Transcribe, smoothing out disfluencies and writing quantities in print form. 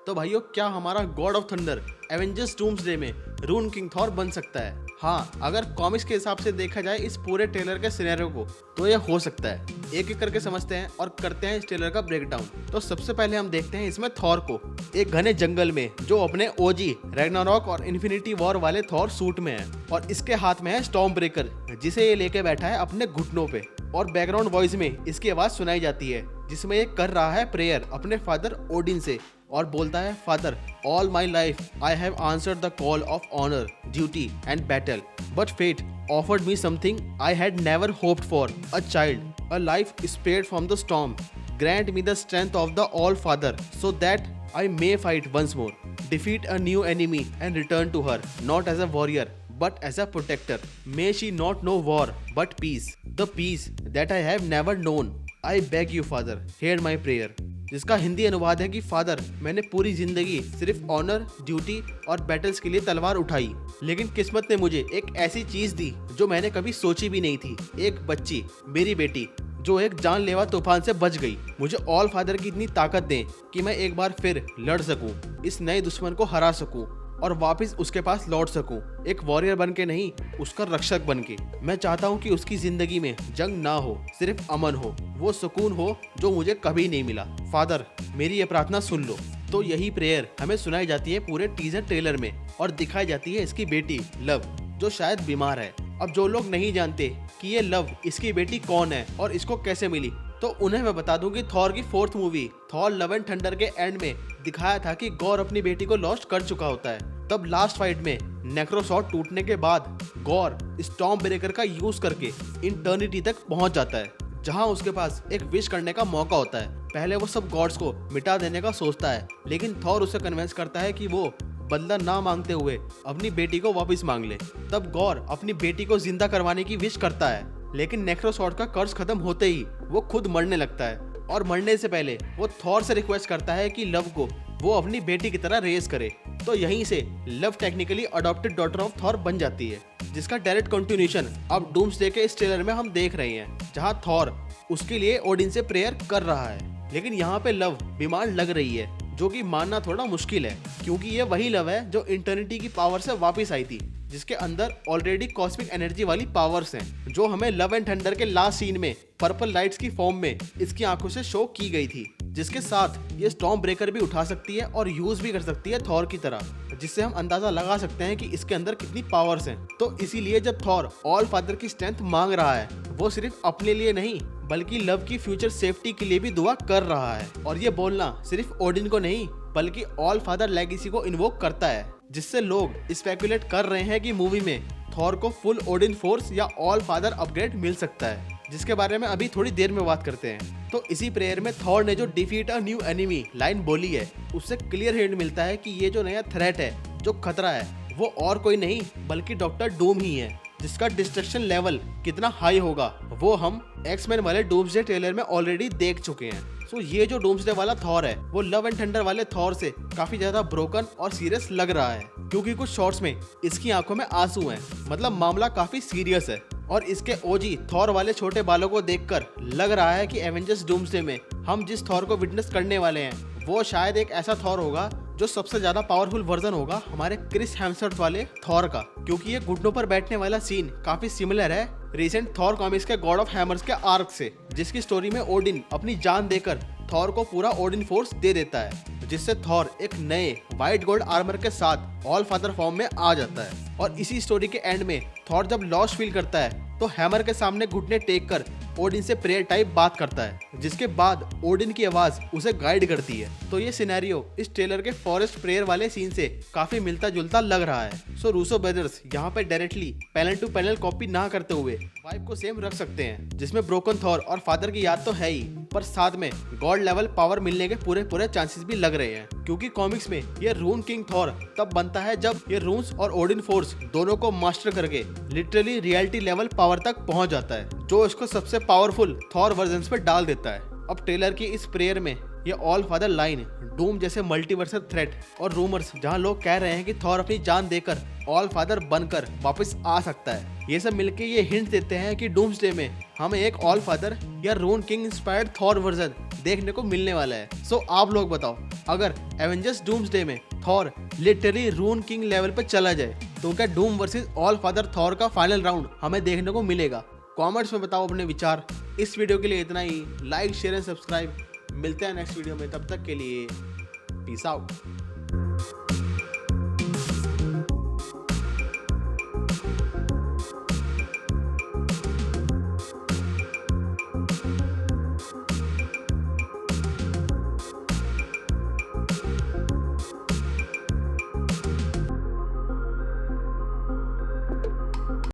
तो भाइयों क्या हमारा God of thunder Avengers doomsday में रून किंग थॉर बन सकता है? हाँ, अगर कॉमिक्स के हिसाब से देखा जाए इस पूरे ट्रेलर के सिनेरियो को तो ये हो सकता है। एक एक करके समझते हैं और करते हैं इस ट्रेलर का ब्रेकडाउन। तो सबसे पहले हम देखते हैं इसमें थॉर को एक घने जंगल में, जो अपने ओजी रैग्नारॉक और इन्फिनिटी वॉर वाले थॉर सूट में है, और इसके हाथ में है स्टॉर्म ब्रेकर जिसे ये लेके बैठा है अपने घुटनों पे। और बैकग्राउंड वॉइस में इसकी आवाज सुनाई जाती है जिसमें ये कर रहा है प्रेयर अपने फादर ओडिन से और बोलता है, father, all my life I have answered the call of honour, duty and battle, but fate offered me something I had never hoped for, a child, a life spared from the storm. Grant me the strength of the All-Father so that I may fight once more, defeat a new enemy and return to her, not as a warrior but as a protector. May she not know war but peace, the peace that I have never known. I beg you, Father, hear my prayer. जिसका हिंदी अनुवाद है कि father, मैंने पूरी जिंदगी सिर्फ honour, duty और battles के लिए तलवार उठाई, लेकिन किस्मत ने मुझे एक ऐसी चीज दी जो मैंने कभी सोची भी नहीं थी। एक बच्ची, मेरी बेटी, जो एक जानलेवा तूफान से बच गई। मुझे ऑल फादर की इतनी ताकत दें कि मैं एक बार फिर लड़ सकूं, इस नए दुश्मन को हरा सकूं और वापस उसके पास लौट सकूं, एक वॉरियर बन के नहीं, उसका रक्षक बन के। मैं चाहता हूं कि उसकी जिंदगी में जंग ना हो, सिर्फ अमन हो, वो सुकून हो जो मुझे कभी नहीं मिला। फादर, मेरी ये प्रार्थना सुन लो। तो यही प्रेयर हमें सुनाई जाती है पूरे टीजर ट्रेलर में और दिखाई जाती है इसकी बेटी लव, जो शायद बीमार है। अब जो लोग नहीं जानते कि ये लव इसकी बेटी कौन है और इसको कैसे मिली, तो उन्हें मैं बता दूं कि थॉर की 4th movie Thor love and thunder के एंड में दिखाया था कि गॉर अपनी बेटी को लॉस्ट कर चुका होता है। तब लास्ट फाइट में नेक्रोसॉर्ड टूटने के बाद गॉर स्टॉर्म ब्रेकर का यूज करके इटर्निटी तक पहुंच जाता है, जहां उसके पास एक विश करने का मौका होता है। पहले वो सब गॉड्स को मिटा देने का सोचता है, लेकिन थॉर उसे कन्विंस करता है कि वो बदला ना मांगते हुए अपनी बेटी को वापस मांग ले। तब गॉर अपनी बेटी को जिंदा करवाने की विश करता है, लेकिन नेक्रोसॉर्ड का कर्ज खत्म होते ही वो खुद मरने लगता है और मरने से पहले वो थॉर से रिक्वेस्ट करता है कि लव को वो अपनी बेटी की तरह रेस करे। तो यहीं से love technically adopted daughter of Thor बन जाती है, जिसका डायरेक्ट कंटिन्यूएशन अब डूम्सडे के इस ट्रेलर में हम देख रहे हैं, जहां थॉर उसके लिए ओडिन से प्रेयर कर रहा है। लेकिन यहाँ पे लव बीमार लग रही है, जो कि मानना थोड़ा मुश्किल है, क्योंकि ये वही लव है जो इटर्निटी की पावर से वापस आई थी, जिसके अंदर ऑलरेडी कॉस्मिक एनर्जी वाली पावर्स हैं, जो हमें लव एंड थंडर के लास्ट सीन में पर्पल लाइट्स की फॉर्म में इसकी आंखों से शो की गई थी, जिसके साथ ये स्टॉर्म ब्रेकर भी उठा सकती है और यूज भी कर सकती है थॉर की तरह, जिससे हम अंदाजा लगा सकते हैं कि इसके अंदर कितनी पावर्स हैं। तो इसीलिए जब थॉर ऑल फादर की स्ट्रेंथ मांग रहा है, वो सिर्फ अपने लिए नहीं बल्कि लव की फ्यूचर सेफ्टी के लिए भी दुआ कर रहा है। और ये बोलना सिर्फ ओडिन को नहीं बल्कि ऑल फादर लेगेसी को इन्वोक करता है, जिससे लोग स्पेकुलेट कर रहे हैं कि मूवी में थॉर को फुल ओडिन फोर्स या ऑल फादर अपग्रेड मिल सकता है, जिसके बारे में अभी थोड़ी देर में बात करते हैं। तो इसी प्रेयर में थॉर ने जो defeat a new enemy line बोली है, उससे क्लियर हिंट मिलता है कि ये जो नया थ्रेट है, जो खतरा है, वो और कोई नहीं बल्कि डॉक्टर डूम ही है, जिसका डिस्ट्रक्शन लेवल कितना हाई होगा वो हम एक्समैन वाले डूम्सडे ट्रेलर में ऑलरेडी देख चुके हैं। सो ये जो डूम्सडे वाला थॉर है वो लव एंड थंडर वाले थॉर से काफी ज्यादा ब्रोकन और सीरियस लग रहा है, क्योंकि कुछ शॉट्स में इसकी आंखों में आंसू हैं, मतलब मामला काफी सीरियस है। और इसके ओजी थॉर वाले छोटे बालों को देखकर लग रहा है कि एवेंजर्स डूम्सडे में हम जिस थॉर को विटनेस करने वाले हैं वो शायद एक ऐसा थॉर होगा जो सबसे ज्यादा पावरफुल वर्जन होगा हमारे क्रिस हेम्सवर्थ वाले थॉर का, क्योंकि ये घुटनों पर बैठने वाला सीन काफी सिमिलर है रिसेंट थॉर कॉमिक्स के गॉड ऑफ हैमर्स के आर्क से, जिसकी स्टोरी में ओडिन अपनी जान देकर थॉर को पूरा ओडिन फोर्स दे देता है, जिससे थॉर एक नए व्हाइट गोल्ड आर्मर के साथ ऑल फादर फॉर्म में आ जाता है। और इसी स्टोरी के एंड में थॉर जब लॉस फील करता है तो हैमर के सामने घुटने टेक कर ओडिन से प्रेयर टाइप बात करता है, जिसके बाद ओडिन की आवाज उसे गाइड करती है। तो ये सिनेरियो इस ट्रेलर के फॉरेस्ट प्रेयर वाले सीन से काफी मिलता जुलता लग रहा है। सो रूसो ब्रदर्स यहाँ पे directly panel to panel copy ना करते हुए वाइब को सेम रख सकते हैं, जिसमें ब्रोकन थॉर और फादर की याद तो है ही, पर साथ में गॉड लेवल पावर मिलने के पूरे चांसेस भी लग रहे हैं, क्योंकि कॉमिक्स में ये रून किंग थॉर तब बनता है जब ये रून्स और ओडिन फोर्स दोनों को मास्टर करके लिटरली रियलिटी लेवल पावर तक पहुंच जाता है, जो इसको सबसे पावरफुल थॉर वर्जन्स पे डाल देता है। अब ट्रेलर की इस प्रेयर में ये ऑल फादर लाइन, डूम जैसे मल्टीवर्सल थ्रेट और रूमर्स जहां लोग कह रहे हैं कि थॉर अपनी जान देकर ऑल फादर बनकर वापस आ सकता है, ये सब मिलके ये हिंट देते हैं कि डूम्सडे में हमें एक ऑल फादर या रून किंग इंस्पायर्ड थॉर वर्जन देखने को मिलने वाला है। सो आप लोग बताओ, अगर एवेंजर्स डूम्सडे में थॉर लिटरली रून किंग लेवल पे चला जाए तो क्या Doom versus all father Thor का फाइनल राउंड हमें देखने को मिलेगा? कमेंट्स में बताओ अपने विचार। इस वीडियो के लिए इतना ही। Like, share and subscribe. मिलते हैं नेक्स्ट वीडियो में, तब तक के लिए पीस आउट।